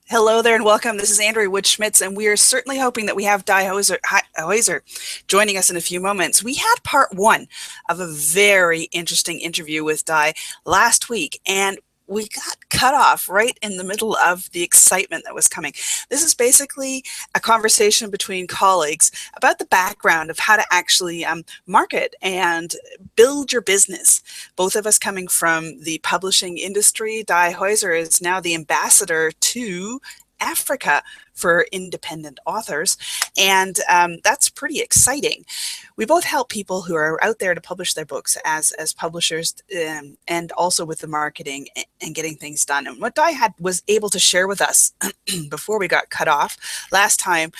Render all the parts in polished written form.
Hello there and welcome. This is Andrea Wood-Schmitz, and we are certainly hoping that we have Di Hoiser joining us in a few moments. We had part one of a very interesting interview with Di last week, and we got cut off right in the middle of the excitement that was coming. This is basically a conversation between colleagues about the background of how to actually market and build your business. Both of us coming from the publishing industry. Di Hoiser is now the ambassador to Africa for independent authors, and that's pretty exciting. We both help people who are out there to publish their books as publishers, and also with the marketing and getting things done. And what Di was able to share with us before we got cut off last time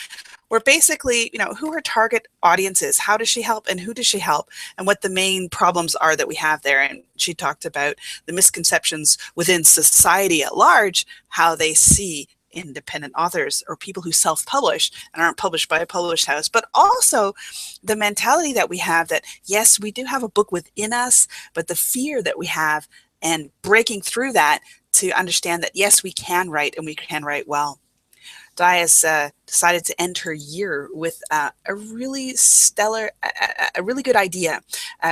were basically, who her target audience is, how does she help, and who does she help, and what the main problems are that we have there. And she talked about the misconceptions within society at large, how they see independent authors or people who self-publish and aren't published by a published house, but also the mentality that we have that, yes, we do have a book within us, but the fear that we have and breaking through that to understand that, yes, we can write and we can write well. Di has decided to end her year with a really stellar, a really good idea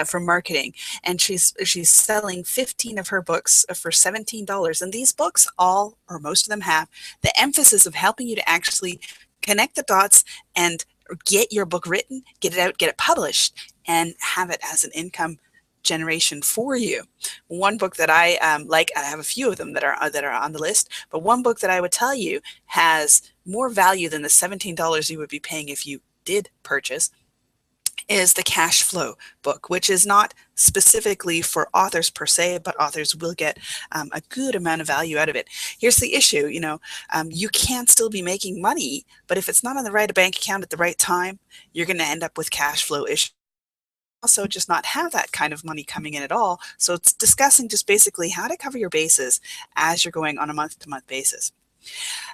for marketing, and she's selling 15 of her books for $17. And these books, all or most of them, have the emphasis of helping you to actually connect the dots and get your book written, get it out, get it published, and have it as an income generation for you. One book that I like, I have a few of them that are on the list, but one book that I would tell you has more value than the $17 you would be paying if you did purchase is the Cash Flow book, which is not specifically for authors per se, but authors will get a good amount of value out of it. Here's the issue, you can still be making money, but if it's not on the right bank account at the right time, you're going to end up with cash flow issues. Also just not have that kind of money coming in at all. So it's discussing just basically how to cover your bases as you're going on a month-to-month basis.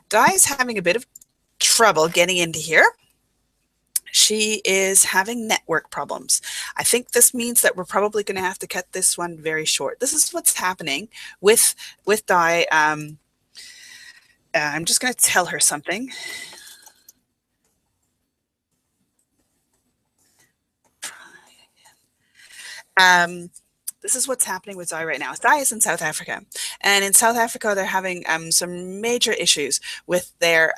Di is having a bit of trouble getting into here. She is having network problems. I think this means that we're probably going to have to cut this one very short. This is what's happening with Di. I'm just going to tell her something. This is what's happening with Di right now. Di is in South Africa, and in South Africa, they're having some major issues with their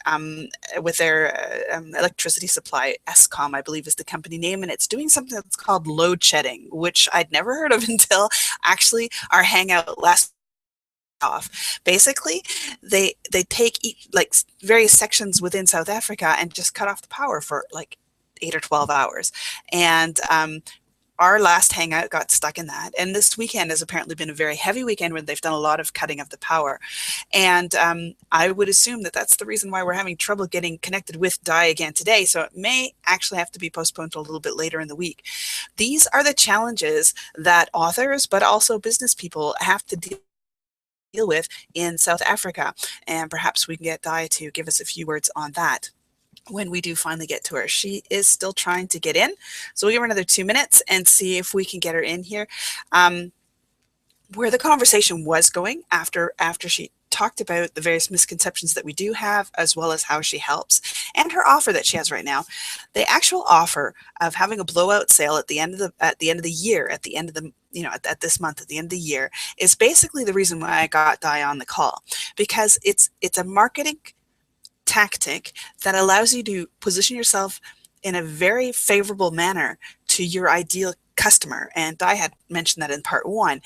electricity supply. Eskom, I believe, is the company name, and it's doing something that's called load shedding, which I'd never heard of until actually our hangout last off. Basically, they take like various sections within South Africa and just cut off the power for like 8 or 12 hours, and our last hangout got stuck in that. And this weekend has apparently been a very heavy weekend where they've done a lot of cutting of the power. And I would assume that that's the reason why we're having trouble getting connected with Di again today. So it may actually have to be postponed to a little bit later in the week. These are the challenges that authors, but also business people have to deal with in South Africa. And perhaps we can get Di to give us a few words on that when we do finally get to her. She is still trying to get in, so we'll give her another 2 minutes and see if we can get her in here. Where the conversation was going after she talked about the various misconceptions that we do have, as well as how she helps, and her offer that she has right now. The actual offer of having a blowout sale at the end of the year, at this month, at the end of the year, is basically the reason why I got Di on the call, because it's a marketing tactic that allows you to position yourself in a very favorable manner to your ideal customer. And Di had mentioned that in part one,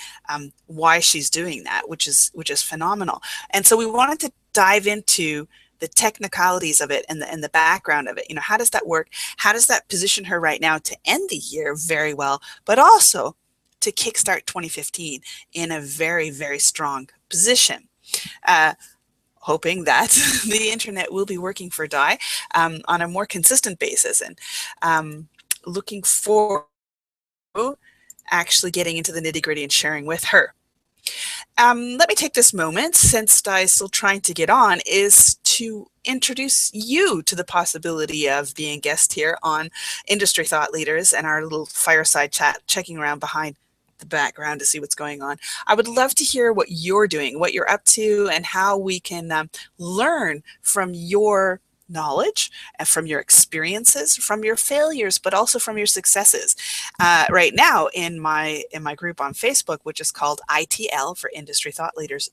why she's doing that, which is phenomenal. And so we wanted to dive into the technicalities of it and the background of it. How does that work? How does that position her right now to end the year very well, but also to kickstart 2015 in a very, very strong position? Hoping that the internet will be working for Di on a more consistent basis, and looking forward to actually getting into the nitty-gritty and sharing with her. Let me take this moment, since Di is still trying to get on, is to introduce you to the possibility of being a guest here on Industry Thought Leaders and our little fireside chat, checking around behind the background to see what's going on. I would love to hear what you're doing, what you're up to, and how we can learn from your knowledge and from your experiences, from your failures, but also from your successes. Right now in my group on Facebook, which is called ITL for Industry Thought Leaders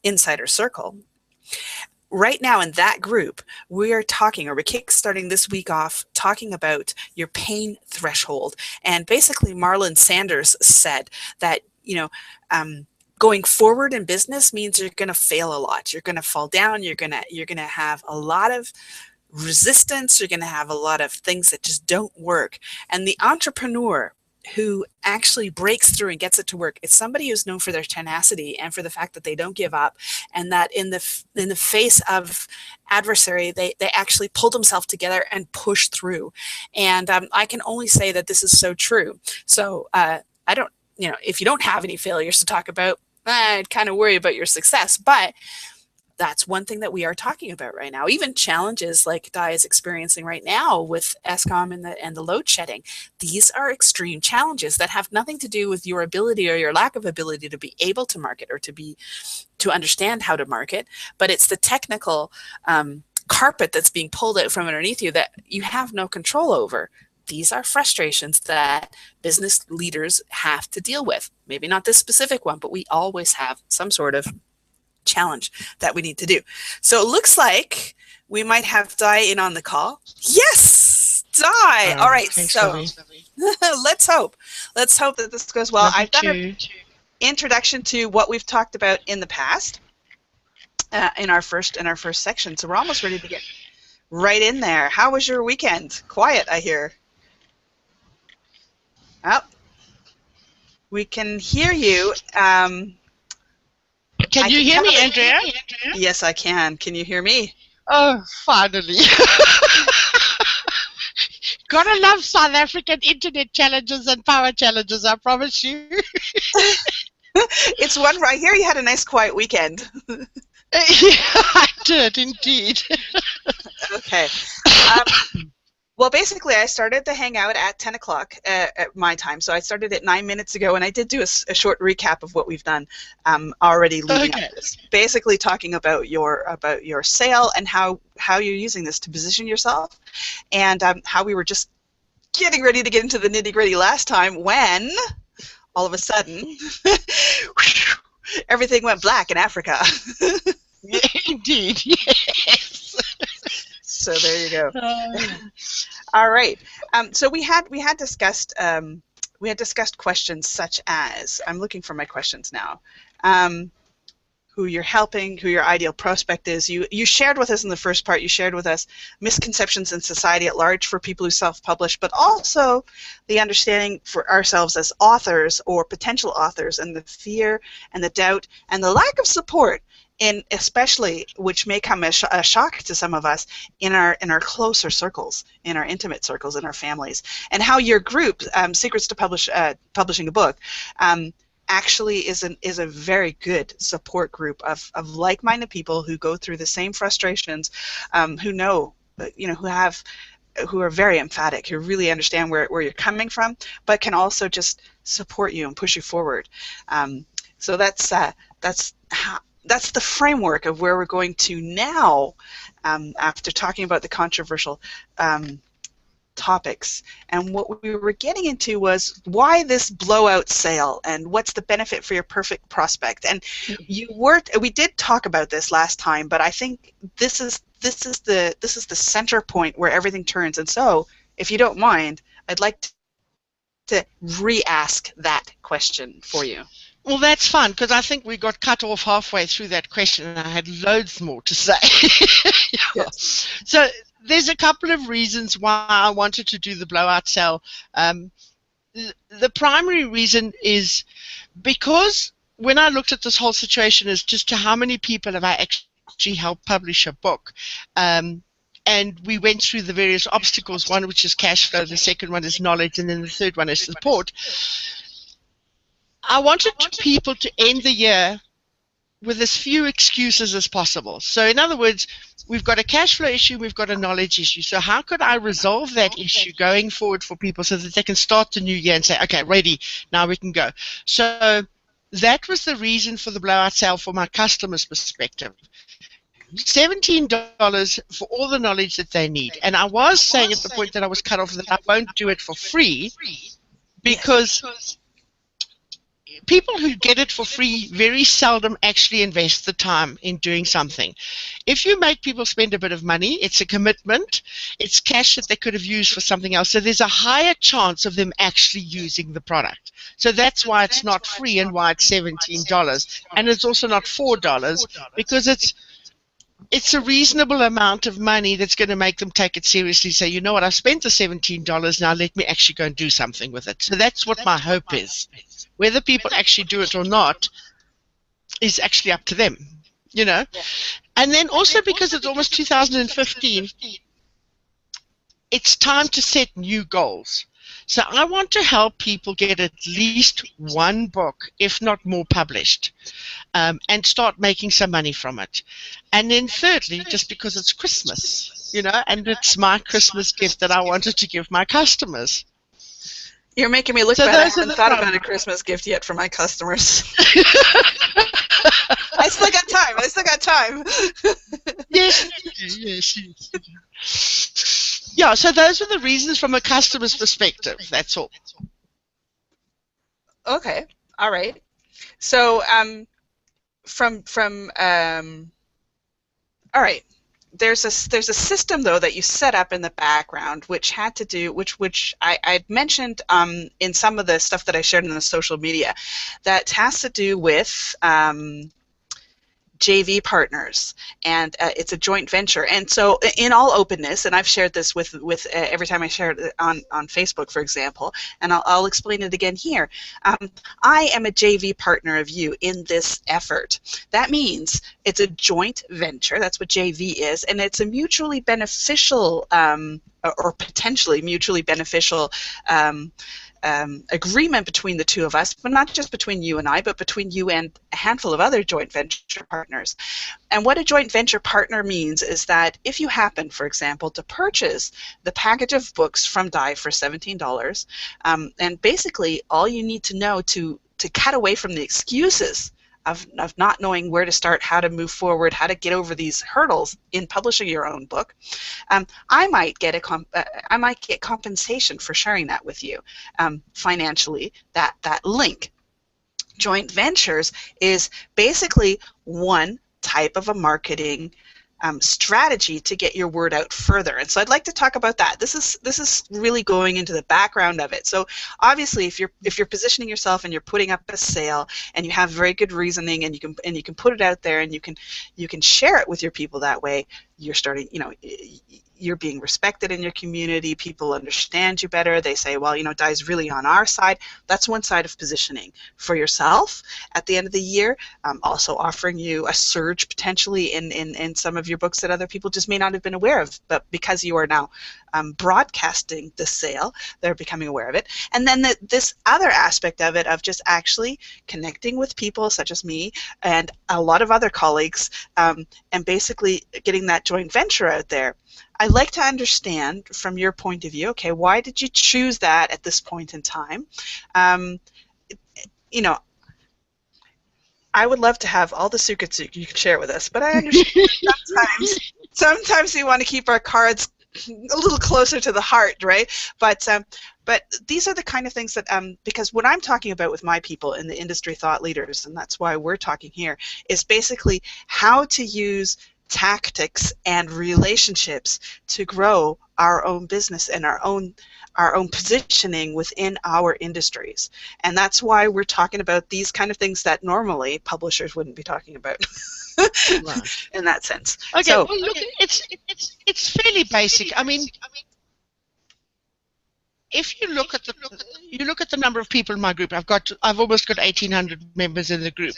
Insider Circle. Right now in that group, we are talking, or we're kickstarting this week off, talking about your pain threshold. And basically Marlon Sanders said that, going forward in business means you're going to fail a lot. You're going to fall down. You're going to have a lot of resistance. You're going to have a lot of things that just don't work. And the entrepreneur who actually breaks through and gets it to work, it's somebody who's known for their tenacity and for the fact that they don't give up, and that in the face of adversary, they actually pull themselves together and push through. And I can only say that this is so true. So I don't, if you don't have any failures to talk about, I'd kind of worry about your success, but that's one thing that we are talking about right now. Even challenges like Di is experiencing right now with Eskom and the load shedding. These are extreme challenges that have nothing to do with your ability or your lack of ability to be able to market or to understand how to market, but it's the technical carpet that's being pulled out from underneath you that you have no control over. These are frustrations that business leaders have to deal with. Maybe not this specific one, but we always have some sort of challenge that we need to do. So it looks like we might have Di in on the call. Yes, Di. All right. Thanks, so let's hope that this goes well. I've done an introduction to what we've talked about in the past in our first section. So we're almost ready to get right in there. How was your weekend? Quiet, I hear. Oh, we can hear you. Can you hear me, Andrea? Yes, I can. Can you hear me? Oh, finally. Gotta love South African internet challenges and power challenges, I promise you. It's one right here. You had a nice quiet weekend. Yeah, I did indeed. Okay. Well, basically, I started the hangout at 10 o'clock at my time. So I started it 9 minutes ago, and I did do a short recap of what we've done already leading up to this. Basically, talking about your sale and how you're using this to position yourself, and how we were just getting ready to get into the nitty-gritty last time when all of a sudden everything went black in Africa. Indeed, yes. So there you go. All right. So we had discussed questions such as, I'm looking for my questions now. Who you're helping, who your ideal prospect is. You shared with us in the first part. You shared with us misconceptions in society at large for people who self-publish, but also the understanding for ourselves as authors or potential authors, and the fear and the doubt and the lack of support. Especially, which may come as a shock to some of us in our closer circles, in our intimate circles, in our families, and how your group, Secrets to Publishing a Book, actually is a very good support group of like-minded people who go through the same frustrations, who are very emphatic, who really understand where you're coming from, but can also just support you and push you forward. So that's the framework of where we're going to now, after talking about the controversial topics. And what we were getting into was why this blowout sale and what's the benefit for your perfect prospect. And we did talk about this last time, but I think this is the center point where everything turns. And so, if you don't mind, I'd like to re-ask that question for you. Well, that's fun, because I think we got cut off halfway through that question and I had loads more to say. Yes. So there's a couple of reasons why I wanted to do the blowout sale. The primary reason is because when I looked at this whole situation as just to how many people have I actually helped publish a book, and we went through the various obstacles, one which is cash flow, the second one is knowledge, and then the third one is support. I wanted people to end the year with as few excuses as possible. So in other words, we've got a cash flow issue, we've got a knowledge issue. So how could I resolve that issue going forward for people so that they can start the new year and say, okay, ready, now we can go. So that was the reason for the blowout sale from my customer's perspective. $17 for all the knowledge that they need. And I was saying at the point that I was cut off that I won't do it for free, because people who get it for free very seldom actually invest the time in doing something. If you make people spend a bit of money, it's a commitment, it's cash that they could have used for something else. So there's a higher chance of them actually using the product. So that's why it's not free and why it's $17. And it's also not $4, because it's a reasonable amount of money that's going to make them take it seriously. Say, you know what, I spent the $17, now let me actually go and do something with it. So that's what my hope is. Whether people actually do it or not is actually up to them, you know. And then also, because it's almost 2015, it's time to set new goals. So I want to help people get at least one book, if not more, published, and start making some money from it. And then thirdly, just because it's Christmas, you know, and it's my Christmas gift that I wanted to give my customers. You're making me look bad. I haven't thought about a Christmas gift yet for my customers. I still got time. I still got time. Yes. Yeah, so those are the reasons from a customer's perspective. That's all. Okay. All right. So, all right. There's a system though that you set up in the background, which had to do, which I mentioned in some of the stuff that I shared in the social media, that has to do with JV partners, and it's a joint venture. And so, in all openness, and I've shared this with every time I share it on Facebook, for example, and I'll explain it again here. I am a JV partner of you in this effort. That means it's a joint venture. That's what JV is, and it's a mutually beneficial or potentially mutually beneficial agreement between the two of us, but not just between you and I, but between you and a handful of other joint venture partners. And what a joint venture partner means is that if you happen, for example, to purchase the package of books from Di for $17, and basically all you need to know to cut away from the excuses of not knowing where to start, how to move forward, how to get over these hurdles in publishing your own book, I might get compensation for sharing that with you financially. That link. Joint ventures is basically one type of a marketing strategy to get your word out further. And so I'd like to talk about that. This is really going into the background of it. So obviously, if you're positioning yourself and you're putting up a sale and you have very good reasoning and you can put it out there and you can share it with your people that way, you're starting, you know, you're being respected in your community. People understand you better. They say, well, you know, Di's really on our side. That's one side of positioning. For yourself, at the end of the year, also offering you a surge potentially in some of your books that other people just may not have been aware of, but because you are now broadcasting the sale, they're becoming aware of it. And then this other aspect of it, of just actually connecting with people such as me and a lot of other colleagues, and basically getting that joint venture out there. I'd like to understand from your point of view, okay, why did you choose that at this point in time? You know, I would love to have all the secrets you can share with us, but I understand sometimes we want to keep our cards a little closer to the heart, right? But these are the kind of things that, because what I'm talking about with my people in the industry thought leaders, and that's why we're talking here, is basically how to use tactics and relationships to grow our own business and our own positioning within our industries. And that's why we're talking about these kind of things that normally publishers wouldn't be talking about. In that sense. Okay, so, well, look, it's fairly basic. I mean, if you look at the number of people in my group, I've almost got 1,800 members in the group.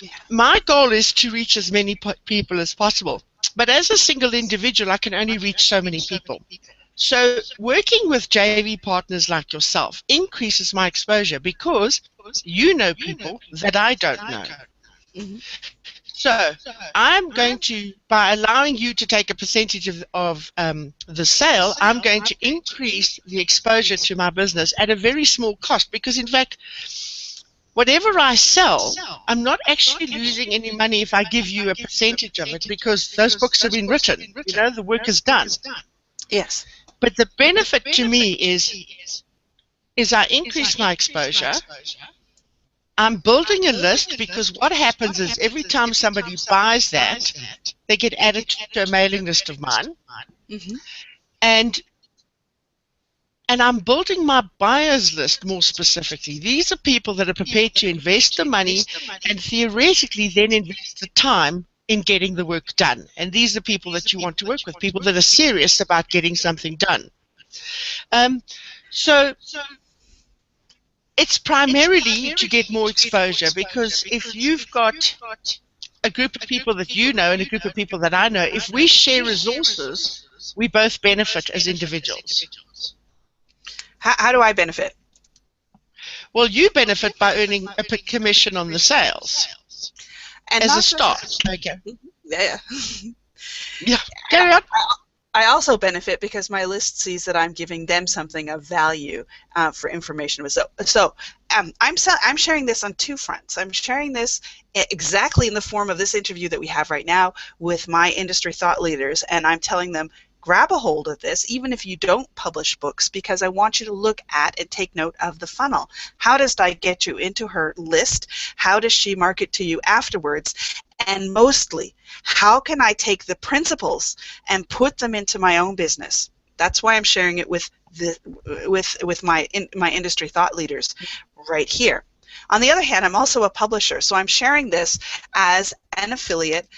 Yeah. My goal is to reach as many people as possible. But as a single individual, I can only reach so many people. So working with JV partners like yourself increases my exposure because you know people that I don't know. Mm-hmm. So I'm going to, by allowing you to take a percentage of the sale, I'm going to increase the exposure to my business at a very small cost, because in fact, whatever I sell, I'm not actually losing any money if I give you a percentage of it, because those books have been written. You know, the work is done. Yes. But the benefit to me is I increase my exposure. I'm building a list, because what happens is every time somebody buys that, they get added to a mailing list of mine. Mm-hmm. And I'm building my buyers list more specifically. These are people that are prepared to invest the money and theoretically then invest the time in getting the work done. And these are people that you want to work with, people that are serious about getting something done. So it's primarily to get more exposure, because if you've got a group of people that you know and a group of people that I know, if we share resources, we both benefit as individuals. How do I benefit? Well, you benefit by earning a commission on the sales And as a start. Okay. Yeah. Yeah. Carry on. I also benefit because my list sees that I'm giving them something of value for information. So I'm sharing this on two fronts. I'm sharing this exactly in the form of this interview that we have right now with my industry thought leaders, and I'm telling them, grab a hold of this, even if you don't publish books, because I want you to look at and take note of the funnel. How does Di get you into her list? How does she market to you afterwards? And mostly, how can I take the principles and put them into my own business? That's why I'm sharing it with my industry thought leaders right here. On the other hand, I'm also a publisher, so I'm sharing this as an affiliate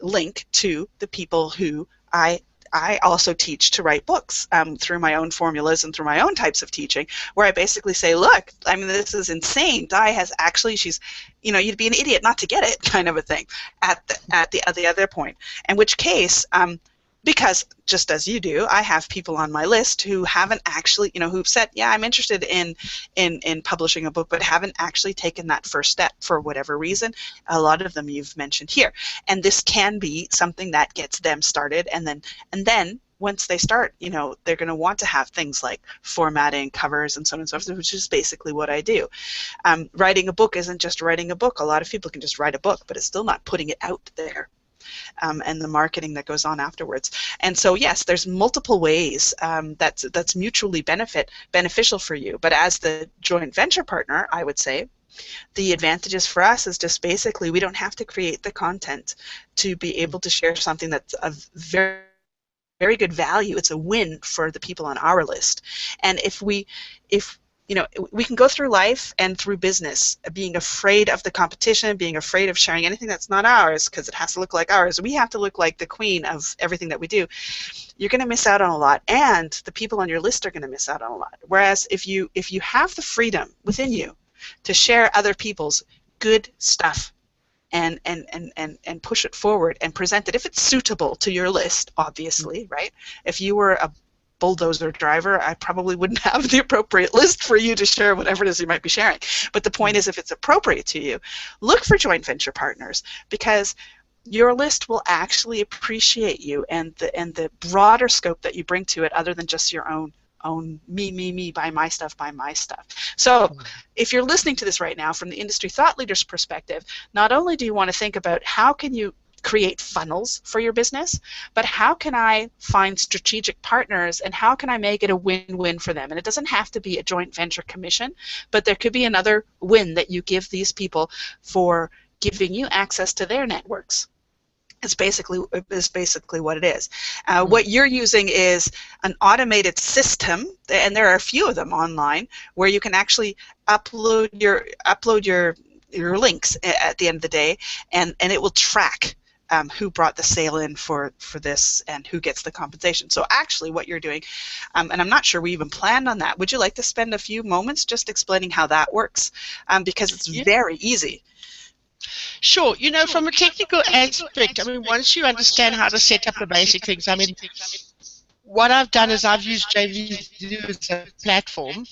link to the people who I also teach to write books through my own formulas and through my own types of teaching, where I basically say, look, I mean, this is insane. Di has actually, she's, you know, you'd be an idiot not to get it, kind of a thing, at the other point. In which case, because just as you do, I have people on my list who haven't actually, you know, who've said, yeah, I'm interested in publishing a book, but haven't actually taken that first step for whatever reason. A lot of them you've mentioned here, and this can be something that gets them started, and then once they start, you know, they're going to want to have things like formatting, covers, and so on and so forth, which is basically what I do. Writing a book isn't just writing a book. A lot of people can just write a book, but it's still not putting it out there. And the marketing that goes on afterwards. And so yes, there's multiple ways that's mutually beneficial for you. But as the joint venture partner, I would say the advantages for us is just basically we don't have to create the content to be able to share something that's of very good value. It's a win for the people on our list. And if you know, we can go through life and through business being afraid of the competition, being afraid of sharing anything that's not ours because it has to look like ours. We have to look like the queen of everything that we do. You're going to miss out on a lot, and the people on your list are going to miss out on a lot. Whereas if you have the freedom within you to share other people's good stuff and push it forward and present it, if it's suitable to your list, obviously, right? If you were a bulldozer driver, I probably wouldn't have the appropriate list for you to share whatever it is you might be sharing. But the point is, if it's appropriate to you, look for joint venture partners, because your list will actually appreciate you and the broader scope that you bring to it, other than just your own me, buy my stuff. So if you're listening to this right now from the industry thought leader's perspective, not only do you want to think about how can you create funnels for your business, but how can I find strategic partners and how can I make it a win-win for them? And it doesn't have to be a joint venture commission, but there could be another win that you give these people for giving you access to their networks. It's basically what it is. What you're using is an automated system, and there are a few of them online, where you can actually upload your links at the end of the day, and it will track who brought the sale in for this and who gets the compensation. So actually what you're doing, and I'm not sure we even planned on that, would you like to spend a few moments just explaining how that works? Because it's very easy. Sure. You know, from a technical aspect, I mean, once you understand how to set up the basic things, I mean, what I've done is I've used JVZoo as a platform,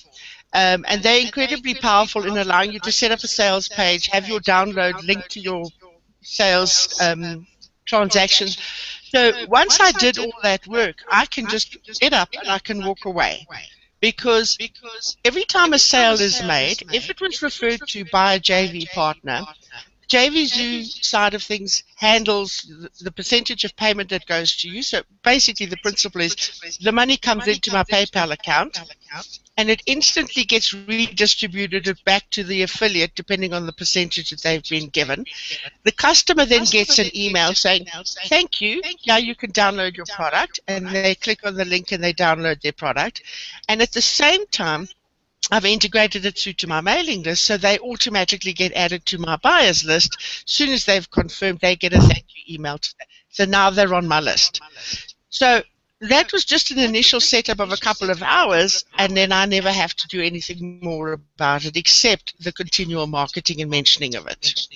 and they're incredibly powerful in allowing you to set up a sales page, have your download linked to your sales transactions. So once I did all that work, I can just get up and I can walk away. Because every time a sale is made, if it was referred to by a JV partner, JV Zoo side of things handles the percentage of payment that goes to you. So basically the principle is the money comes into my PayPal account and it instantly gets redistributed back to the affiliate depending on the percentage that they've been given. The customer then gets an email saying, thank you, now you can download your product, and they click on the link and they download their product. And at the same time, I've integrated it through to my mailing list, so they automatically get added to my buyers list. As soon as they've confirmed, they get a thank you email. So now they're on my list. So that was just an initial setup of a couple of hours, and then I never have to do anything more about it except the continual marketing and mentioning of it.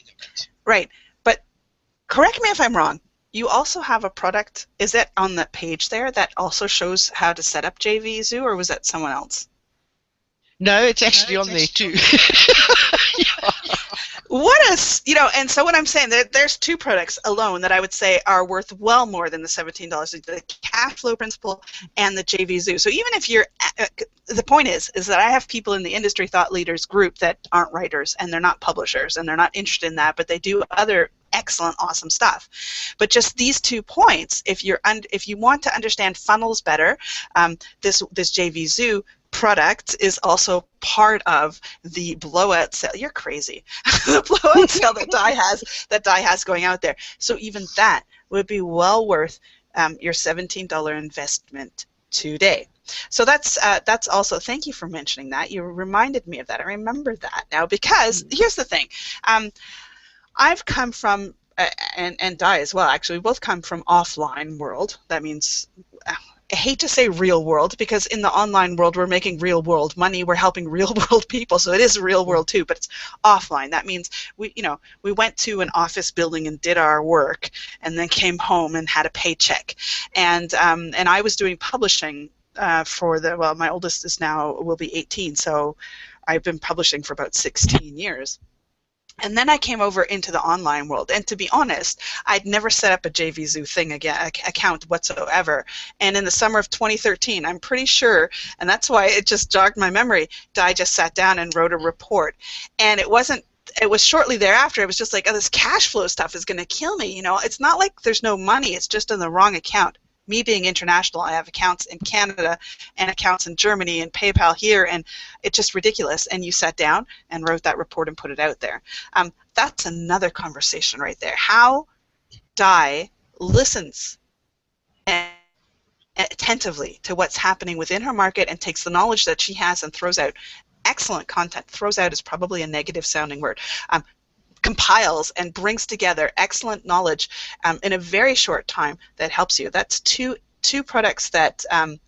Right. But correct me if I'm wrong. You also have a product, is that on that page there, that also shows how to set up JV Zoo, or was that someone else? No, it's actually on there too. Yeah. What is, you know, and so what I'm saying, there's two products alone that I would say are worth well more than the $17, the cash flow principle and the JV Zoo. So even if you're, the point is that I have people in the industry thought leaders group that aren't writers and they're not publishers and they're not interested in that, but they do other excellent, awesome stuff. But just these 2 points, if you want to understand funnels better, this JV Zoo product is also part of the blowout sale. You're crazy. The blowout sale that Di has going out there. So even that would be well worth your $17 investment today. So that's also, thank you for mentioning that. You reminded me of that. I remember that now, because here's the thing. I've come from, and Di as well, actually, we both come from offline world. That means, I hate to say real world, because in the online world we're making real world money, we're helping real world people, so it is real world too, but it's offline. That means we went to an office building and did our work and then came home and had a paycheck. And I was doing publishing for my oldest will be 18, so I've been publishing for about 16 years. And then I came over into the online world, and to be honest, I'd never set up a JV Zoo account whatsoever. And in the summer of 2013, I'm pretty sure, and that's why it just jogged my memory, Di just sat down and wrote a report. And it was shortly thereafter, it was just like, oh, this cash flow stuff is going to kill me. You know, it's not like there's no money, it's just in the wrong account. Me being international, I have accounts in Canada and accounts in Germany and PayPal here, and it's just ridiculous. And you sat down and wrote that report and put it out there. That's another conversation right there. How Di listens attentively to what's happening within her market and takes the knowledge that she has and throws out excellent content. Throws out is probably a negative sounding word. Compiles and brings together excellent knowledge in a very short time that helps you. That's two products that,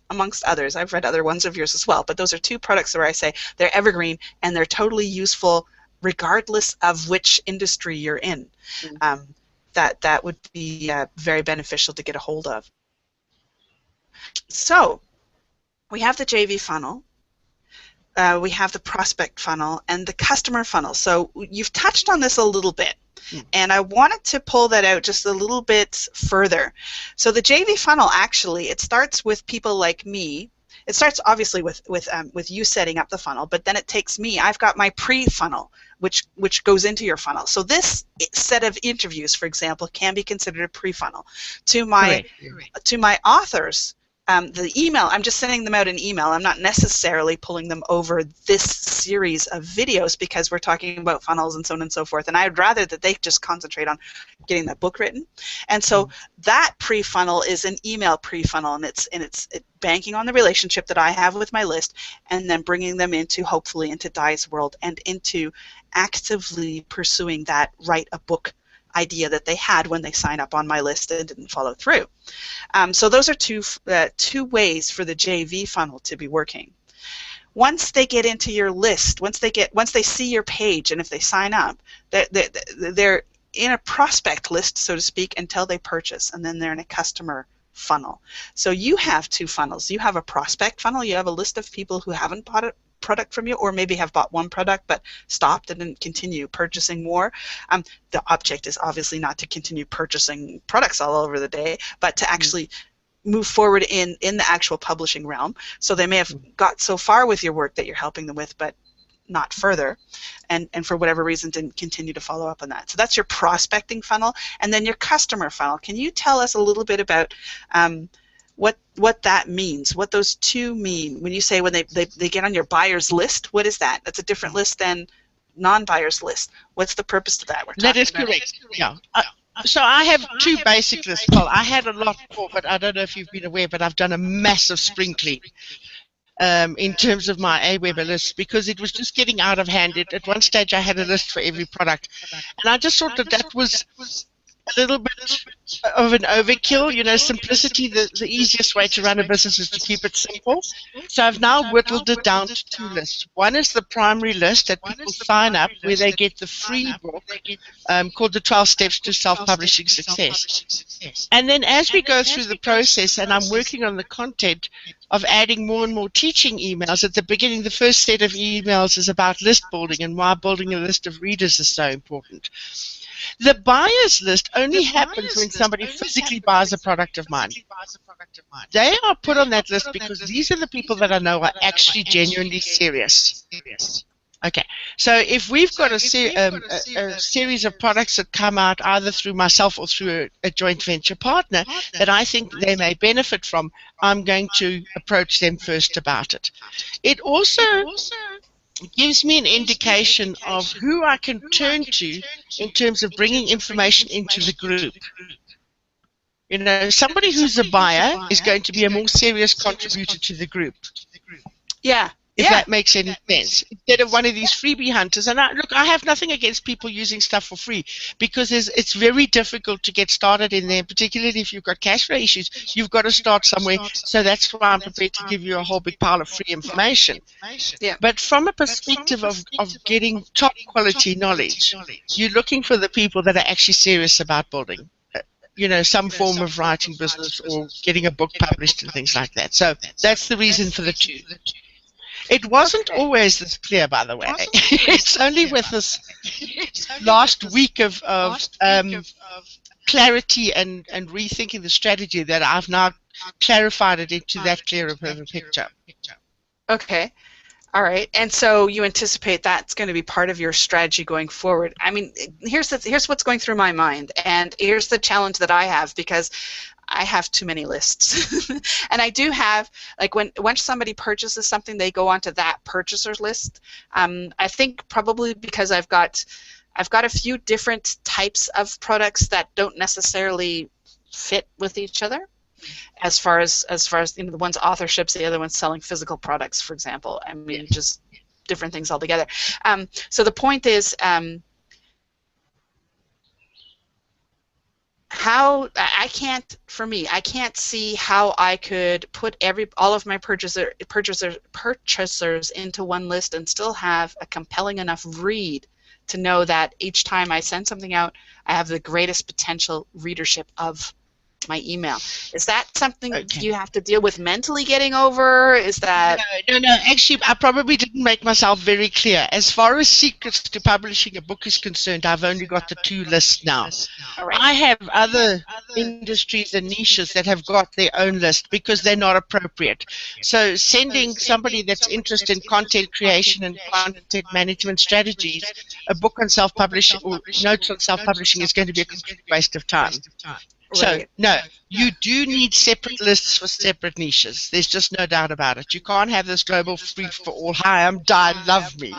amongst others, I've read other ones of yours as well, but those are 2 products where I say they're evergreen and they're totally useful regardless of which industry you're in. That would be very beneficial to get a hold of. So we have the JV funnel. We have the prospect funnel and the customer funnel. So you've touched on this a little bit, and I wanted to pull that out just a little bit further. So the JV funnel, actually, it starts with people like me. It starts obviously with you setting up the funnel, but then it takes me. I've got my pre-funnel, which goes into your funnel. So this set of interviews, for example, can be considered a pre-funnel. To my authors, the email, I'm just sending them out an email. I'm not necessarily pulling them over this series of videos because we're talking about funnels and so on and so forth. And I'd rather that they just concentrate on getting that book written. And so that pre-funnel is an email pre-funnel, and it's banking on the relationship that I have with my list, and then bringing them hopefully into Di's world and into actively pursuing that write a book idea that they had when they signed up on my list and didn't follow through. So those are two ways for the JV funnel to be working. Once they get into your list, once they see your page, and if they sign up, they're in a prospect list, so to speak, until they purchase, and then they're in a customer funnel. So you have two funnels. You have a prospect funnel. You have a list of people who haven't bought a product from you, or maybe have bought one product but stopped and didn't continue purchasing more. The object is obviously not to continue purchasing products all over the day, but to actually move forward in the actual publishing realm. So they may have got so far with your work that you're helping them with, but not further, and for whatever reason didn't continue to follow up on that. So that's your prospecting funnel. And then your customer funnel. Can you tell us a little bit about what that means, what those two mean? When you say when they get on your buyer's list, what is that? That's a different list than non-buyer's list. What's the purpose to that? That is correct. Yeah. So I have two basic lists. Well, I had a lot more, but I don't know if you've been aware, but I've done a massive spring clean in terms of my Aweber list, because it was just getting out of hand. At one stage, I had a list for every product, and I just thought that was a little bit of an overkill. You know, simplicity, the easiest way to run a business is to keep it simple. So I've now whittled it down to two lists. One is the primary list that people sign up, where they get the free book called The 12 Steps to Self-Publishing Success. And then as we go through the process, and I'm working on the content of adding more and more teaching emails, at the beginning, the first set of emails is about list building and why building a list of readers is so important. The buyer's list only happens when somebody physically buys a product of mine. They are put on that list because these are the people that I know are actually genuinely serious. Okay, so if we've got a series of products that come out either through myself or through a joint venture partner that I think they may benefit from, I'm going to approach them first about it. It also gives me an indication of who I can turn to in terms of bringing information into the group. You know, somebody who's a buyer is going to be a more serious contributor to the group. Yeah. If that makes any sense. Instead of one of these freebie hunters. And look, I have nothing against people using stuff for free, because it's very difficult to get started in there, particularly if you've got cash flow issues. You've got to start somewhere. So that's why I'm prepared to give you a whole big pile of free information. Yeah. But from a perspective of getting top quality knowledge, you're looking for the people that are actually serious about building, you know, some form of writing business or getting a book published and things like that. So that's the reason for the two. It wasn't always this clear, by the way. It's only with this last week of clarity and rethinking the strategy that I've now clarified it into that clearer of a picture. Okay. All right. And so you anticipate that's going to be part of your strategy going forward. I mean, here's what's going through my mind, and here's the challenge that I have, because I have too many lists. And I do have, like, once somebody purchases something, they go onto that purchaser's list. I think probably because I've got a few different types of products that don't necessarily fit with each other. As far as you know, the one's authorships, the other one's selling physical products, for example. I mean, just different things altogether. So the point is, how I can't see how I could put all of my purchasers into one list and still have a compelling enough read to know that each time I send something out, I have the greatest potential readership of my email. Is that something you have to deal with mentally getting over? Is that... No. Actually, I probably didn't make myself very clear. As far as secrets to publishing a book is concerned, I've only got the two lists now. Right. I have other industries and niches that have got their own list because they're not appropriate. So sending somebody that's interested in content creation and content management strategies a book on self-publishing or notes on self-publishing is going to be a complete waste of time. So, no, you do need separate lists for separate niches. There's just no doubt about it. You can't have this global free for all. Hi, I'm Di, love me.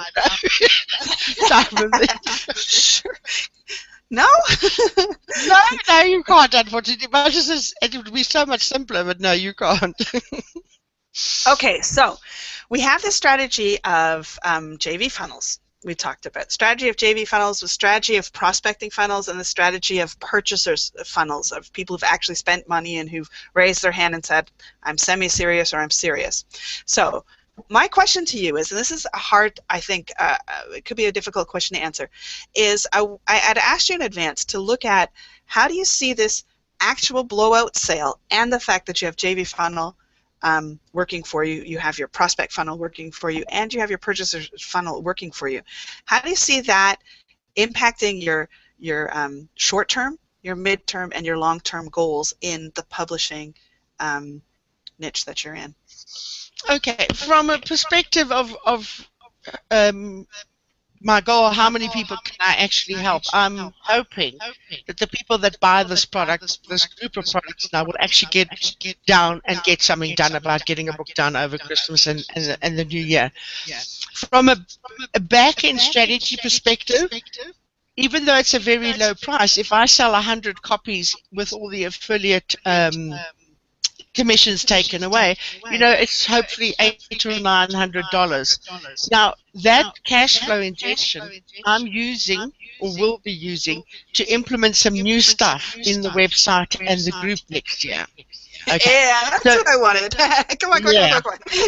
Sure. No? No, you can't, unfortunately. It would be so much simpler, but no, you can't. Okay, so we have this strategy of JV funnels. We talked about strategy of JV funnels, the strategy of prospecting funnels, and the strategy of purchasers funnels, of people who've actually spent money and who've raised their hand and said, I'm semi-serious or I'm serious. So my question to you is, and this is a hard, I think, it could be a difficult question to answer, is I'd asked you in advance to look at how do you see this actual blowout sale and the fact that you have JV funnel working for you, you have your prospect funnel working for you, and you have your purchaser funnel working for you. How do you see that impacting your short-term, your mid-term, and your long-term goals in the publishing niche that you're in? Okay, from a perspective of my goal, how many people can I actually help? I'm hoping that the people that buy this product, this group of products now, will actually get down and get something done about getting a book done over Christmas and the New Year. From a back-end strategy perspective, even though it's a very low price, if I sell 100 copies with all the affiliate commissions taken away, it's hopefully $800 or $900. Now, that cash flow injection I'm using or will be using to implement some new stuff in the website and the group next year. Okay. Yeah, that's what I wanted. Come on.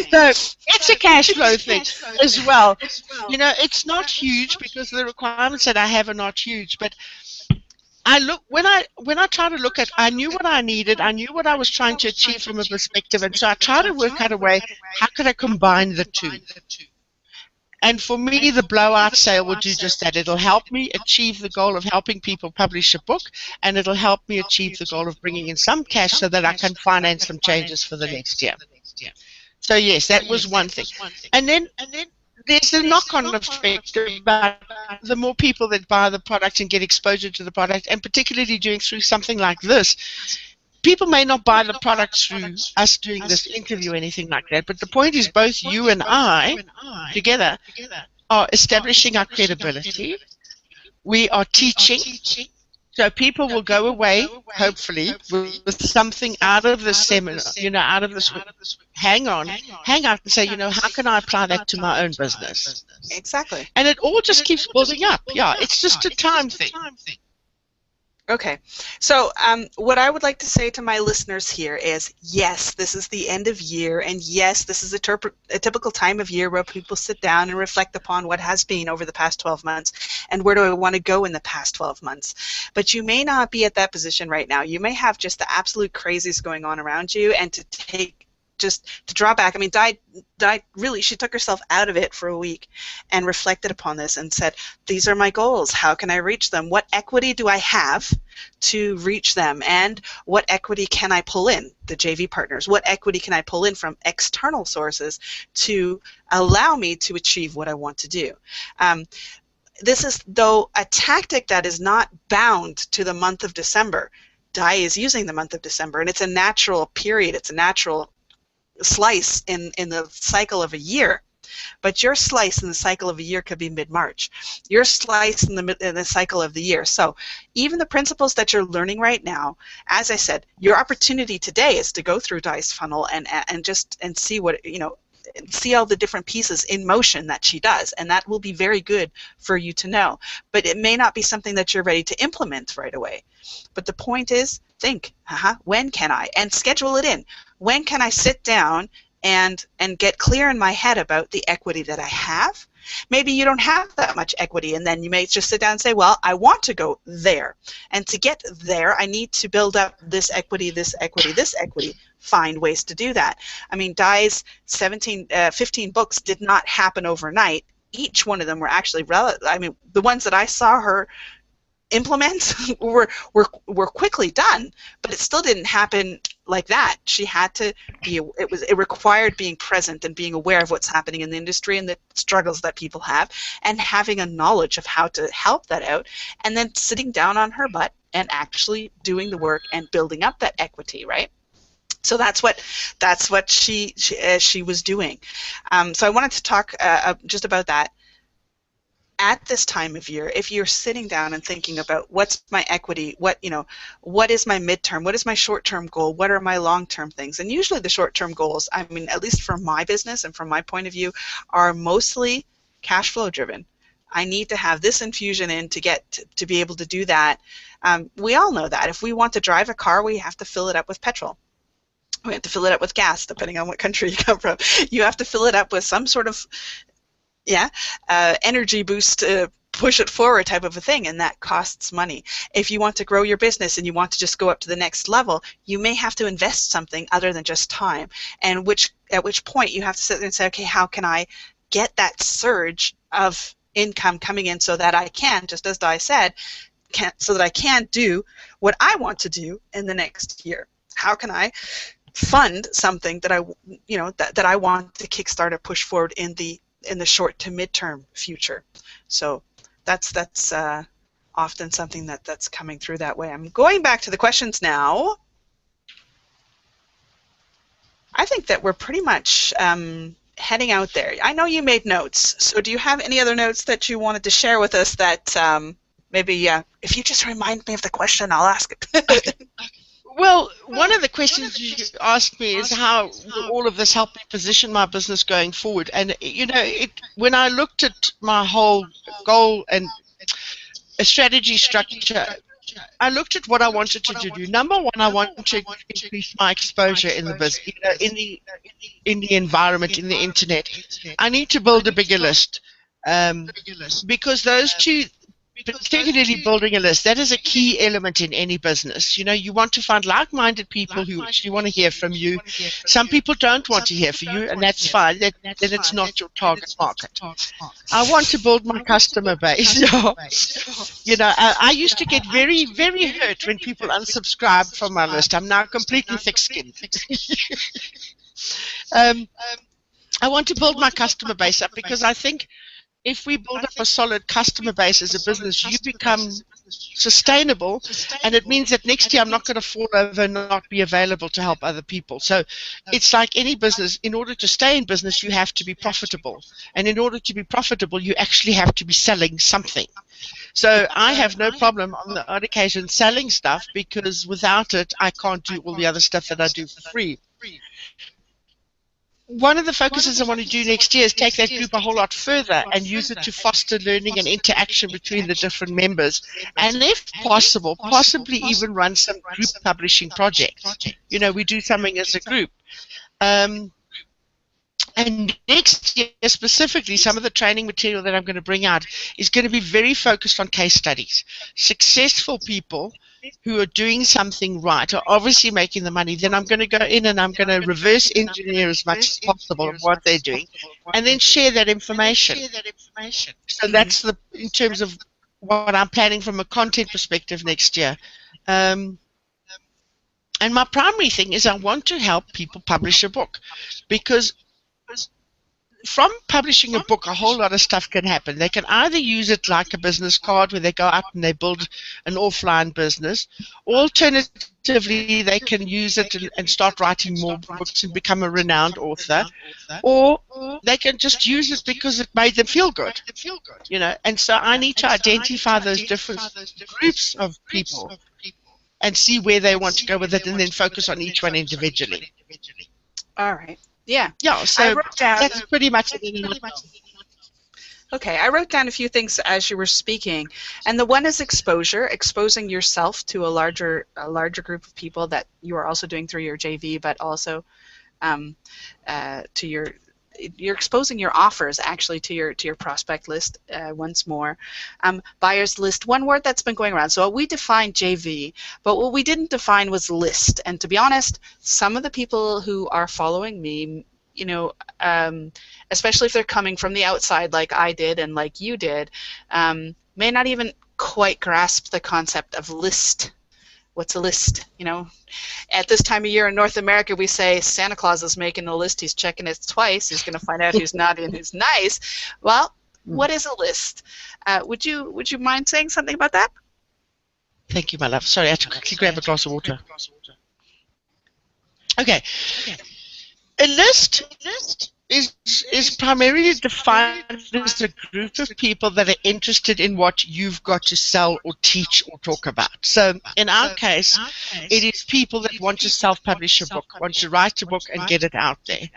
So it's a cash flow thing as well. It's not huge because the requirements that I have are not huge, but when I try to look at, I knew what I needed, I knew what I was trying to achieve from a perspective, and so I try to work out a way, how could I combine the two? And for me, the blowout sale will do just that. It'll help me achieve the goal of helping people publish a book, and it'll help me achieve the goal of bringing in some cash so that I can finance some changes for the next year. So yes, that was one thing. And then there's a knock-on effect about the more people that buy the product and get exposure to the product, and particularly doing through something like this. People may not buy the product through us doing this interview or anything like that, but the point is both you and I together are establishing our credibility. We are teaching. So people will go away, hopefully, with something out of this seminar, out of this, hang out and say, how can I apply that to my own business? Exactly. And it all just keeps building up. Yeah, it's just a time thing. Okay, so what I would like to say to my listeners here is, yes, this is the end of year, and yes, this is a typical time of year where people sit down and reflect upon what has been over the past 12 months and where do I want to go in the past 12 months. But you may not be at that position right now. You may have just the absolute crazies going on around you, and to draw back. I mean, Di really, she took herself out of it for a week and reflected upon this and said, these are my goals. How can I reach them? What equity do I have to reach them? And what equity can I pull in? The JV partners. What equity can I pull in from external sources to allow me to achieve what I want to do? This is, though, a tactic that is not bound to the month of December. Di is using the month of December, and it's a natural period. It's a natural slice in the cycle of a year, but your slice in the cycle of a year could be mid-March. Your slice in the cycle of the year. So even the principles that you're learning right now, as I said, your opportunity today is to go through Di's funnel and see what, see all the different pieces in motion that she does, and that will be very good for you to know. But it may not be something that you're ready to implement right away. But the point is, think, when can I? And schedule it in. When can I sit down and get clear in my head about the equity that I have? Maybe you don't have that much equity, and then you may just sit down and say, well, I want to go there. And to get there, I need to build up this equity, this equity, this equity. Find ways to do that. I mean, Di's 15 books did not happen overnight. Each one of them were actually the ones that I saw her implement were quickly done, but it still didn't happen like that. She had to be, it required being present and being aware of what's happening in the industry and the struggles that people have, and having a knowledge of how to help that out, and then sitting down on her butt and actually doing the work and building up that equity, right? So that's what she was doing. So I wanted to talk just about that. At this time of year, if you're sitting down and thinking about what's my equity, what is my midterm, what is my short-term goal, what are my long-term things, and usually the short-term goals, I mean, at least from my business and from my point of view, are mostly cash flow driven. I need to have this infusion in to be able to do that. We all know that if we want to drive a car, we have to fill it up with petrol. We have to fill it up with gas, depending on what country you come from. You have to fill it up with some sort of energy boost push it forward type of a thing, and that costs money. If you want to grow your business and you want to just go up to the next level, you may have to invest something other than just time, and at which point you have to sit there and say, okay, how can I get that surge of income coming in so that I can, just as Di said, so that I can do what I want to do in the next year? How can I fund something that that I want to kickstart or push forward in the short to midterm future? So that's often something that's coming through that way. I'm going back to the questions now. I think that we're pretty much heading out there. I know you made notes, so do you have any other notes that you wanted to share with us that maybe if you just remind me of the question, I'll ask it. Well, one of the questions you asked me is how will all of this help me position my business going forward? And, when I looked at my whole goal and a strategy structure, I looked at what I wanted to do. Number one, I wanted to increase my exposure in the business, in the environment, in the internet. I need to build a bigger list, because those two, particularly building a list, that is a key element in any business. You want to find like-minded people who actually want to hear from you. Some people don't want to hear from you, and that's fine. Then it's not your target market. I want to build my customer base. I used to get very, very hurt when people unsubscribe from my list. I'm now completely thick-skinned. I want to build my customer base up, because I think if we build up a solid customer base as a business, you become sustainable, and it means that next year I'm not going to fall over and not be available to help other people. So it's like any business. In order to stay in business, you have to be profitable, and in order to be profitable, you actually have to be selling something. So I have no problem on the odd occasion selling stuff, because without it, I can't do all the other stuff that I do for free. One of the focuses I want to do next year is take that group a whole lot further and use it to foster learning and interaction between the different members, and if possible, possibly even run some group publishing projects. We do something as a group. And next year, specifically, some of the training material that I'm going to bring out is going to be very focused on case studies. Successful people who are doing something right are obviously making the money. Then I'm going to go in and I'm going to reverse engineer as much as possible of what they're doing, and then share that information. So that's in terms of what I'm planning from a content perspective next year. And my primary thing is I want to help people publish a book, because from publishing a book, a whole lot of stuff can happen. They can either use it like a business card where they go out and they build an offline business, or alternatively, they can use it and start writing more books and become a renowned author, or they can just use it because it made them feel good. And so I need to identify those different groups of people and see where they want to go with it, and then focus on each one individually. All right. Yeah. Yeah, so that's pretty much it. Okay, I wrote down a few things as you were speaking, and the one is exposure, exposing yourself to a larger group of people that you are also doing through your JV, but also to you're exposing your offers actually to your prospect list once more. Buyers list, one word that's been going around. So we defined JV, but what we didn't define was list. And to be honest, some of the people who are following me, especially if they're coming from the outside like I did and like you did, may not even quite grasp the concept of list. What's a list? At this time of year in North America, we say Santa Claus is making a list. He's checking it twice. He's going to find out who's naughty and who's nice. Well, what is a list? Would you mind saying something about that? Thank you, my love. Sorry, I had to quickly grab a glass of water. Okay. A list is primarily defined as a group of people that are interested in what you've got to sell or teach or talk about. So in our case, it is people that want to self-publish a book, want to write a book and get it out there.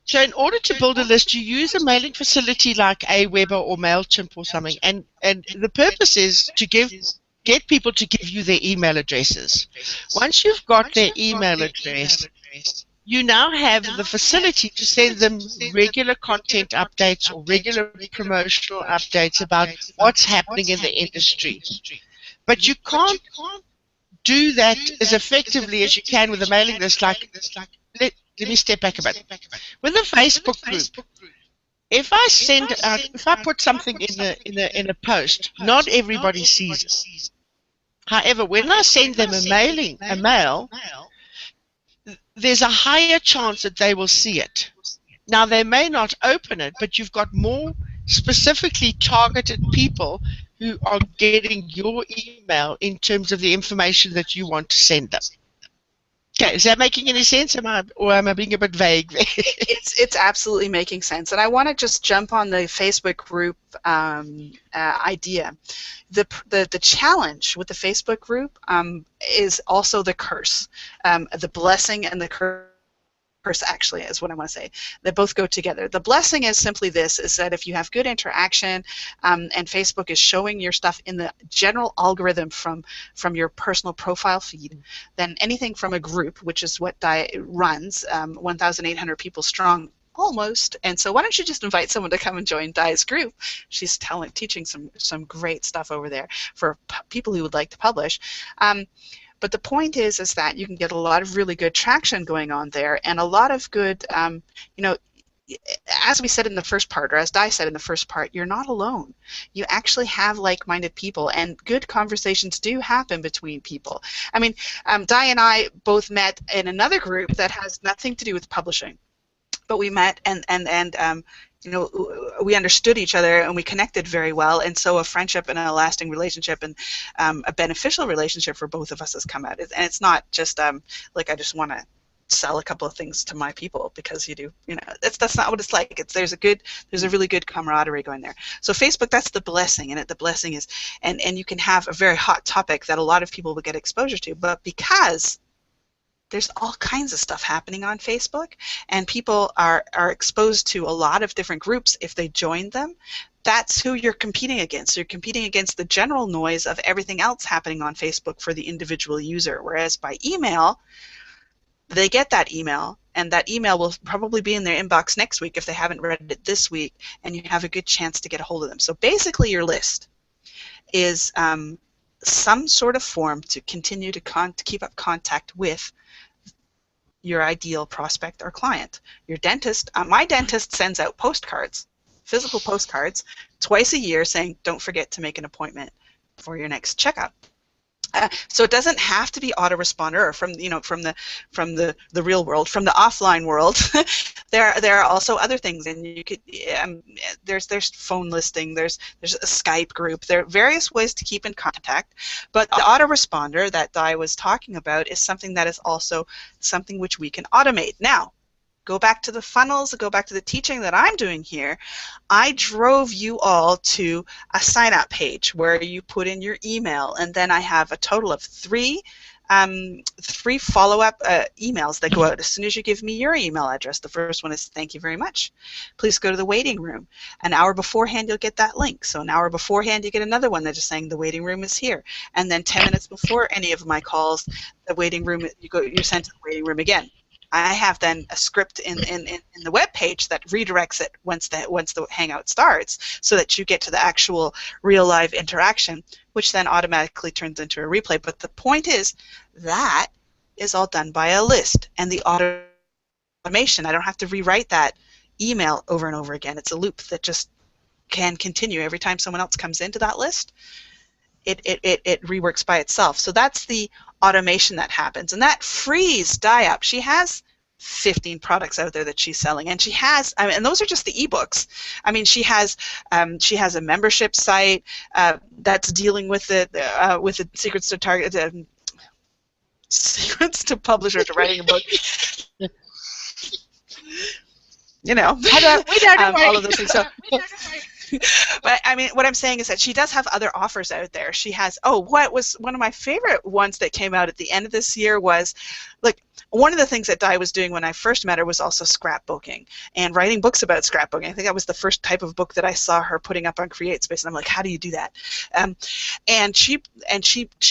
So in order to build a list, you use a mailing facility like Aweber or MailChimp or something, and the purpose is to get people to give you their email addresses. Once you've got their email address, you now have the facility to send them regular content updates or regular promotional updates about what's happening in the industry. But you can't do that as effectively as you can with a mailing list. Like, let me step back a bit. With a Facebook group, if I put something in a post, not everybody sees it. However, when I send them a mail, there's a higher chance that they will see it. Now, they may not open it, but you've got more specifically targeted people who are getting your email in terms of the information that you want to send them. Okay, is that making any sense? Am I being a bit vague there? It's absolutely making sense. And I want to just jump on the Facebook group idea. The challenge with the Facebook group is also the curse. The blessing and the curse actually is what I want to say. They both go together. The blessing is simply this, is that if you have good interaction and Facebook is showing your stuff in the general algorithm from your personal profile feed, then anything from a group, which is what Di runs, 1,800 people strong, almost. And so why don't you just invite someone to come and join Di's group? She's teaching some great stuff over there for people who would like to publish. But the point is that you can get a lot of really good traction going on there, and a lot of good, you know, as we said in the first part, or as Di said in the first part, you're not alone. You actually have like-minded people, and good conversations do happen between people. I mean, Di and I both met in another group that has nothing to do with publishing, but we met and you know, we understood each other and we connected very well, and so a friendship and a lasting relationship and a beneficial relationship for both of us has come out. And it's not just like I just want to sell a couple of things to my people because you do, you know, that's not what it's like. There's a really good camaraderie going there. So Facebook, that's the blessing, and the blessing is, and you can have a very hot topic that a lot of people will get exposure to, but because there's all kinds of stuff happening on Facebook, and people are exposed to a lot of different groups if they join them. That's who you're competing against. You're competing against the general noise of everything else happening on Facebook for the individual user, whereas by email, they get that email, and that email will probably be in their inbox next week if they haven't read it this week, and you have a good chance to get a hold of them. So basically your list is some sort of form to continue to keep up contact with your ideal prospect or client. Your dentist, my dentist sends out postcards, physical postcards, twice a year saying, don't forget to make an appointment for your next checkup. So it doesn't have to be autoresponder or from the real world, from the offline world. there are also other things, and you could there's phone listing, there's a Skype group. There are various ways to keep in contact, but the autoresponder that Di was talking about is something that is also something which we can automate. Now, go back to the funnels, go back to the teaching that I'm doing here. I drove you all to a sign-up page where you put in your email, and then I have a total of three follow-up emails that go out as soon as you give me your email address. The first one is, thank you very much. Please go to the waiting room. An hour beforehand, you'll get that link. So an hour beforehand, you get another one that's just saying the waiting room is here. And then 10 minutes before any of my calls, the waiting room, you're sent to the waiting room again. I have then a script in the web page that redirects it once the Hangout starts, so that you get to the actual real live interaction, which then automatically turns into a replay. But the point is that is all done by a list, and the automation, I don't have to rewrite that email over and over again. It's a loop that just can continue every time someone else comes into that list. It reworks by itself. So that's the automation that happens, and that frees Di up. She has 15 products out there that she's selling, and she has, I mean, and those are just the ebooks. I mean, she has a membership site that's dealing with the secrets to target, secrets to publish or to writing a book. You know, we don't all of those things. So, But I mean, what I'm saying is that she does have other offers out there. She has, oh, what was one of my favorite ones that came out at the end of this year was, like, one of the things that Di was doing when I first met her was also scrapbooking and writing books about scrapbooking. I think that was the first type of book that I saw her putting up on CreateSpace, and I'm like, how do you do that? Um, and she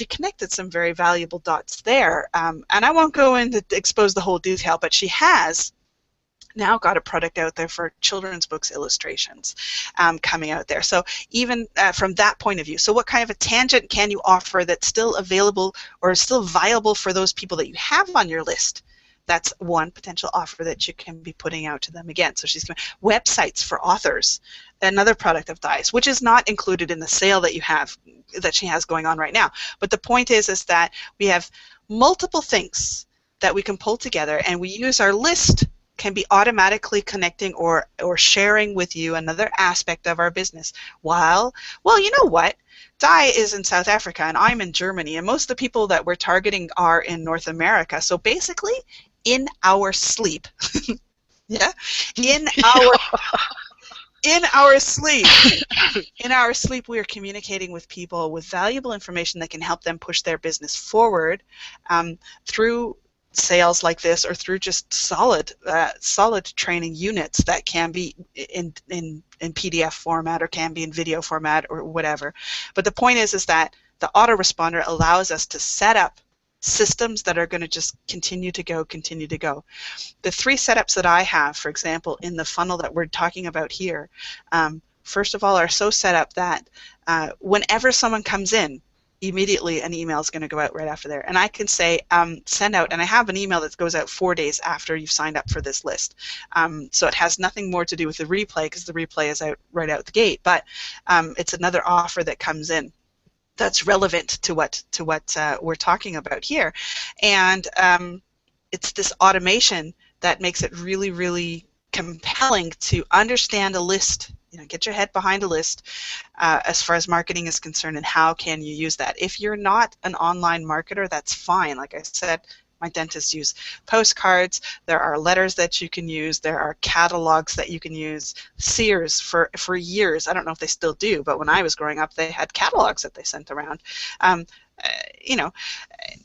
connected some very valuable dots there. And I won't go in to expose the whole detail, but she has now got a product out there for children's books illustrations coming out there. So even from that point of view, so what kind of a tangent can you offer that's still available or still viable for those people that you have on your list? That's one potential offer that you can be putting out to them again. So she's websites for authors, another product of Di's, which is not included in the sale that you have, that she has going on right now. But the point is that we have multiple things that we can pull together, and we use our list can be automatically connecting or sharing with you another aspect of our business. While, well, you know what? Di is in South Africa and I'm in Germany, and most of the people that we're targeting are in North America. So basically, in our sleep, yeah, in our sleep, we are communicating with people with valuable information that can help them push their business forward through sales like this, or through just solid training units that can be in PDF format, or can be in video format, or whatever. But the point is that the autoresponder allows us to set up systems that are going to just continue to go. The 3 setups that I have, for example, in the funnel that we're talking about here, first of all, are so set up that whenever someone comes in, immediately an email is going to go out right after there. And I can say, send out, and I have an email that goes out 4 days after you've signed up for this list. So it has nothing more to do with the replay, because the replay is out right out the gate. But it's another offer that comes in that's relevant to what we're talking about here. And it's this automation that makes it really, really compelling to understand a list. You know, get your head behind a list as far as marketing is concerned, and how can you use that. If you're not an online marketer, that's fine. Like I said, my dentists use postcards. There are letters that you can use. There are catalogs that you can use. Sears, for years, I don't know if they still do, but when I was growing up, they had catalogs that they sent around. You know,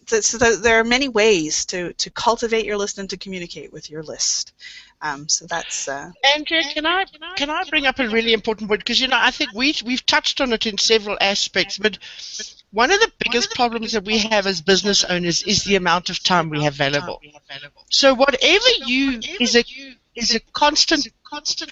so there are many ways to cultivate your list and to communicate with your list. So that's. Andrea, can I bring up a really important point? Because, you know, I think we've touched on it in several aspects, but one of the biggest problems that we have as business owners is the amount of time we have available. So whatever is a constant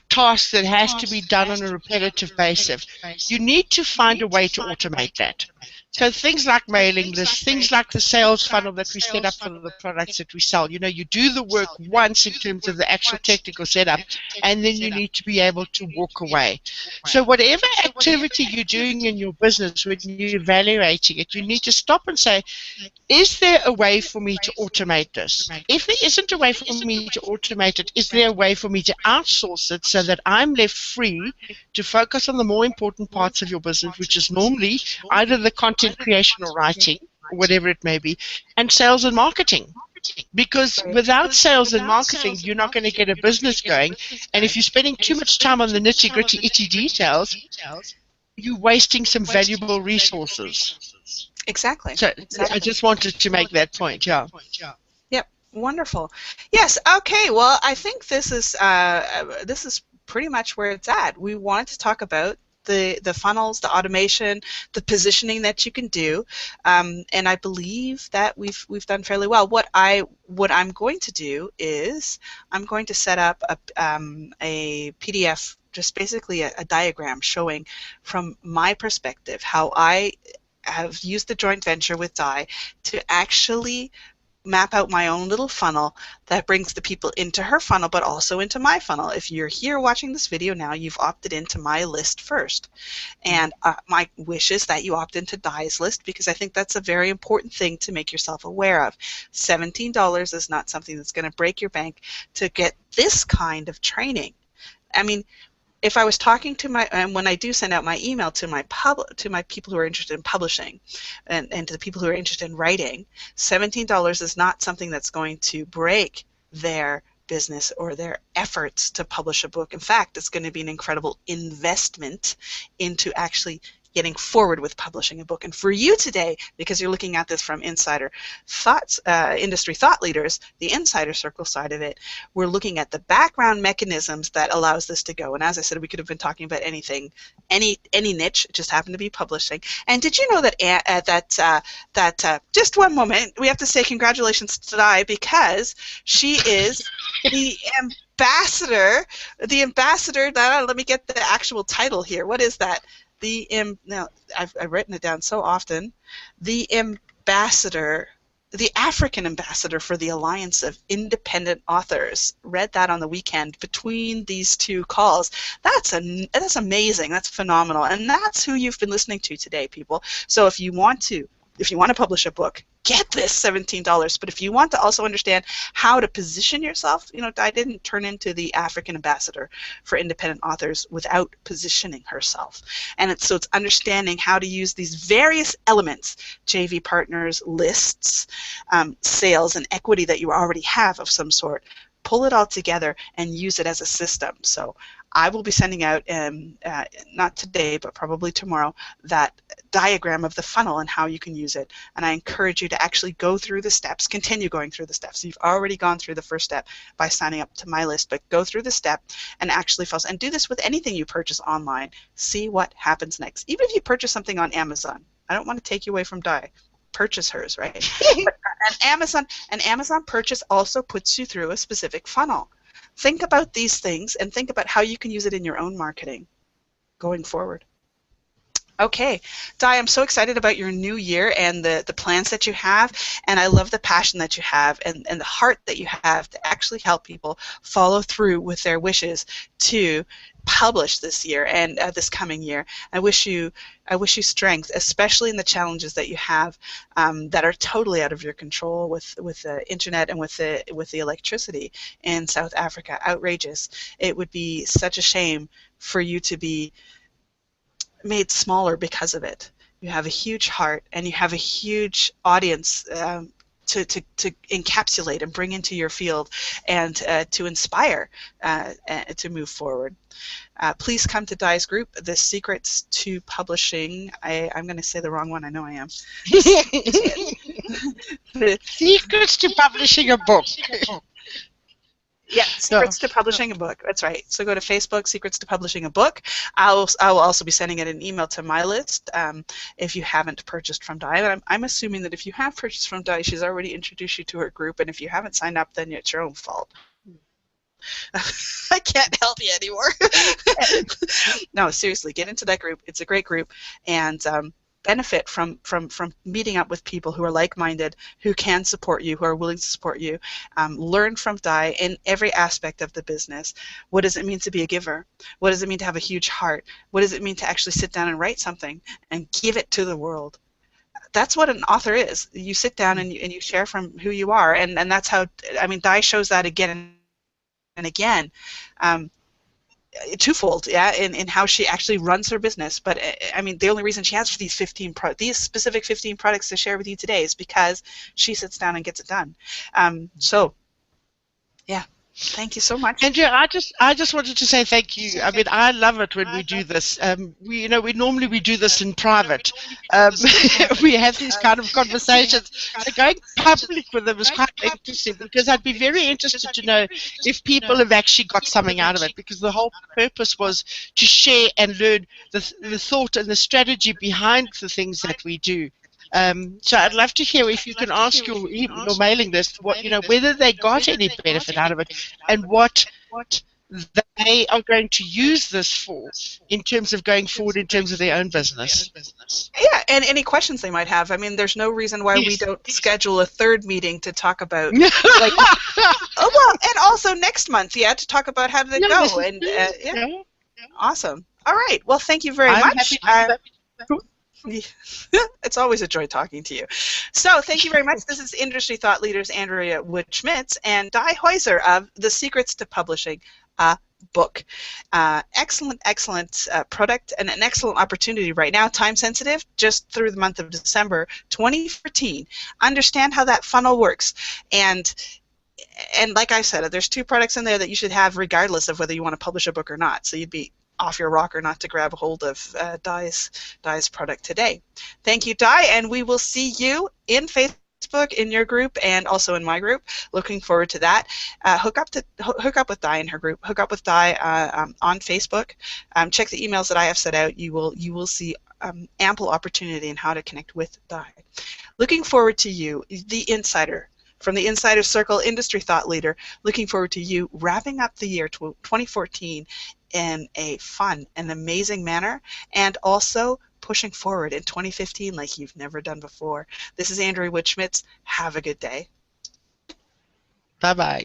task that has to be done on a repetitive basis, you need to find a way to automate that. So things like mailing lists, things like the sales funnel that we set up for the products that we sell. You know, you do the work once in terms of the actual technical setup, and then you need to be able to walk away. So whatever activity you're doing in your business, when you're evaluating it, you need to stop and say, is there a way for me to automate this? If there isn't a way for me to automate it, is there a way for me to outsource it so that I'm left free to focus on the more important parts of your business, which is normally either the content creation or writing, or whatever it may be, and sales and marketing? Because without sales and marketing, you're not going to get a business going. And if you're spending too much time on the nitty-gritty, itty details, you're wasting some valuable resources. Exactly. So I just wanted to make that point, yeah. Yep, wonderful. Yes, okay, well, I think this is pretty much where it's at. We wanted to talk about the funnels, the automation, the positioning that you can do, and I believe that we've done fairly well. What I'm going to do is I'm going to set up a PDF, just basically a diagram showing from my perspective how I have used the joint venture with Di to actually map out my own little funnel that brings the people into her funnel, but also into my funnel. If you're here watching this video now, you've opted into my list first. And my wish is that you opt into Di's list, because I think that's a very important thing to make yourself aware of. $17 is not something that's going to break your bank to get this kind of training. I mean, if I was talking to and when I do send out my email to my people who are interested in publishing, and to the people who are interested in writing, $17 is not something that's going to break their business or their efforts to publish a book. In fact, it's going to be an incredible investment into actually getting forward with publishing a book. And for you today, because you're looking at this from insider thoughts, industry thought leaders, the insider circle side of it, we're looking at the background mechanisms that allows this to go. And as I said, we could have been talking about anything, any niche. It just happened to be publishing. And did you know that just one moment, we have to say congratulations to Di, because she is the ambassador. Let me get the actual title here. What is that? Now I've written it down so often. The ambassador, the African ambassador for the Alliance of Independent Authors. Read that on the weekend between these two calls. That's amazing. That's phenomenal, and that's who you've been listening to today, people. So if you want to publish a book, get this $17. But if you want to also understand how to position yourself, I didn't turn into the African ambassador for independent authors without positioning herself. And it's understanding how to use these various elements, JV partners, lists, sales, and equity that you already have of some sort. Pull it all together and use it as a system. So I will be sending out, not today, but probably tomorrow, that diagram of the funnel and how you can use it. And I encourage you to actually go through the steps, continue going through the steps. You've already gone through the first step by signing up to my list, but go through the step and actually follow. And do this with anything you purchase online. See what happens next. Even if you purchase something on Amazon. I don't want to take you away from Di. Purchase hers, right? But an Amazon purchase also puts you through a specific funnel. Think about these things and think about how you can use it in your own marketing going forward. Okay, Di, I'm so excited about your new year and the plans that you have, and I love the passion that you have and the heart that you have to actually help people follow through with their wishes to publish this year and this coming year. I wish you strength, especially in the challenges that you have that are totally out of your control with the internet and with the electricity in South Africa. Outrageous. It would be such a shame for you to be made smaller because of it. You have a huge heart and you have a huge audience to encapsulate and bring into your field and to inspire to move forward. Please come to Di's group, The Secrets to Publishing. I'm going to say the wrong one. I know I am. The Secrets to Publishing a Book. Yeah, Secrets to Publishing a Book. That's right. So go to Facebook, Secrets to Publishing a Book. I will also be sending it an email to my list if you haven't purchased from Di. But I'm assuming that if you have purchased from Di, she's already introduced you to her group, and if you haven't signed up, then it's your own fault. I can't help you anymore. No, seriously, get into that group. It's a great group, and benefit from meeting up with people who are like-minded, who can support you, who are willing to support you. Learn from Di in every aspect of the business. What does it mean to be a giver? What does it mean to have a huge heart? What does it mean to actually sit down and write something and give it to the world? That's what an author is. You sit down and you share from who you are, and that's how, I mean, Di shows that again and again. Twofold, yeah, in how she actually runs her business. But I mean, the only reason she has these specific 15 products to share with you today is because she sits down and gets it done. So, yeah, thank you so much. Andrea, I just wanted to say thank you. I mean, I love it when we do this. We normally do this in private. We have these kind of conversations. So going public with them is quite interesting, because I'd be very interested to know if people have actually got something out of it, because the whole purpose was to share and learn the thought and the strategy behind the things that we do. So I'd love to hear if you can ask your mailing list whether they got any benefit out of it and what they are going to use this for in terms of going forward in terms of their own business. Yeah, and any questions they might have. I mean, there's no reason why we don't schedule a third meeting to talk about, like, and also next month, to talk about how did it go. And awesome. All right. Well, thank you very much. It's always a joy talking to you. So thank you very much. This is Industry Thought Leaders Andrea Wood-Schmitz and Di Heuser of The Secrets to Publishing a Book. Excellent product and an excellent opportunity right now, time sensitive, just through the month of December 2014. Understand how that funnel works and and like I said, there's 2 products in there that you should have regardless of whether you want to publish a book or not. So you'd be off your rocker not to grab a hold of Di's product today. Thank you, Di, and we will see you in Facebook in your group and also in my group. Looking forward to that. Hook up with Di in her group. Hook up with Di on Facebook. Check the emails that I have set out. You will see ample opportunity in how to connect with Di. Looking forward to you, the insider. From the Insider Circle industry thought leader, looking forward to you wrapping up the year 2014 in a fun and amazing manner, and also pushing forward in 2015 like you've never done before. This is Andrea Wood-Schmitz. Have a good day. Bye-bye.